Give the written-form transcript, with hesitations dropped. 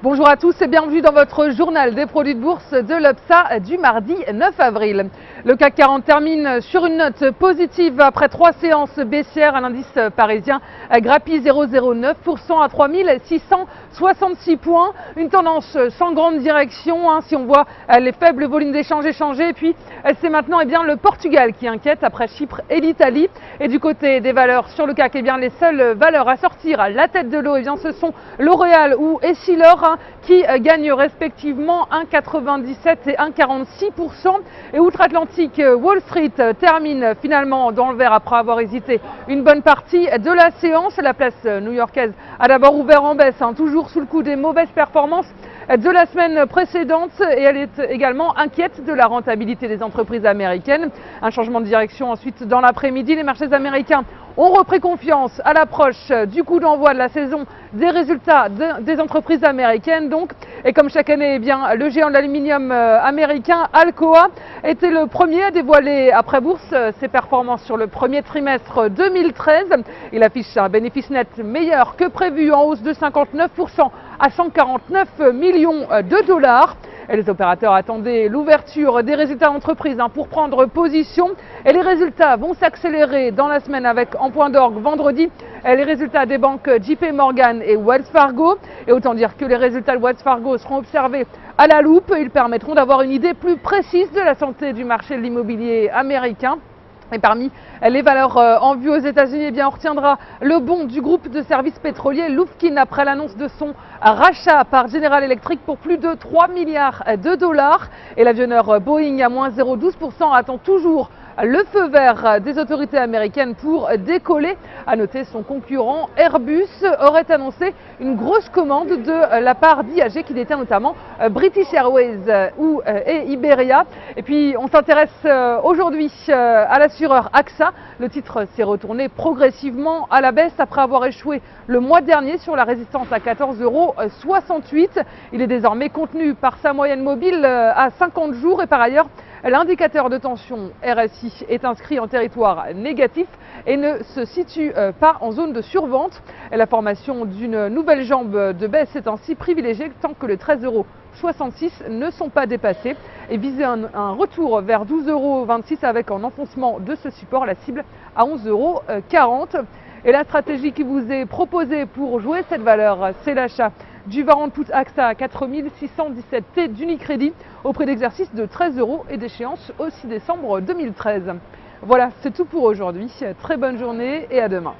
Bonjour à tous et bienvenue dans votre journal des produits de bourse de l'UPSA du mardi 9 avril. Le CAC 40 termine sur une note positive après 3 séances baissières à l'indice parisien grappille 0,09% à 3666 points. Une tendance sans grande direction si on voit les faibles volumes d'échanges échangés. Et puis c'est maintenant le Portugal qui inquiète après Chypre et l'Italie. Et du côté des valeurs sur le CAC, les seules valeurs à sortir à la tête de l'eau, ce sont L'Oréal ou Essilor qui gagnent respectivement 1,97 et 1,46%. Et outre-Atlantique, Wall Street termine finalement dans le vert après avoir hésité une bonne partie de la séance. La place new-yorkaise a d'abord ouvert en baisse, toujours sous le coup des mauvaises performances de la semaine précédente, et elle est également inquiète de la rentabilité des entreprises américaines. Un changement de direction ensuite dans l'après-midi. Les marchés américains ont repris confiance à l'approche du coup d'envoi de la saison des résultats des entreprises américaines. Et comme chaque année, le géant de l'aluminium américain Alcoa était le premier à dévoiler après bourse ses performances sur le premier trimestre 2013. Il affiche un bénéfice net meilleur que prévu, en hausse de 59% à 149 millions de dollars. Et les opérateurs attendaient l'ouverture des résultats d'entreprise pour prendre position. Et les résultats vont s'accélérer dans la semaine avec, en point d'orgue vendredi, les résultats des banques JP Morgan et Wells Fargo. Et autant dire que les résultats de Wells Fargo seront observés à la loupe. Ils permettront d'avoir une idée plus précise de la santé du marché de l'immobilier américain. Et parmi les valeurs en vue aux États-Unis, on retiendra le bond du groupe de services pétroliers Lufkin après l'annonce de son rachat par General Electric pour plus de 3 milliards de dollars. Et l'avionneur Boeing à moins 0,12% attend toujours le feu vert des autorités américaines pour décoller. À noter, son concurrent Airbus aurait annoncé une grosse commande de la part d'IAG qui détient notamment British Airways et Iberia. Et puis on s'intéresse aujourd'hui à l'assureur AXA. Le titre s'est retourné progressivement à la baisse après avoir échoué le mois dernier sur la résistance à 14,68 €. Il est désormais contenu par sa moyenne mobile à 50 jours et par ailleurs, l'indicateur de tension RSI est inscrit en territoire négatif et ne se situe pas en zone de survente. La formation d'une nouvelle jambe de baisse est ainsi privilégiée tant que les 13,66 € ne sont pas dépassés, et viser un retour vers 12,26 € avec un enfoncement de ce support, la cible à 11,40 €. Et la stratégie qui vous est proposée pour jouer cette valeur, c'est l'achat du warrant put AXA à 4617 T d'Unicredit au prix d'exercice de 13 € et d'échéance au 6 décembre 2013. Voilà, c'est tout pour aujourd'hui. Très bonne journée et à demain.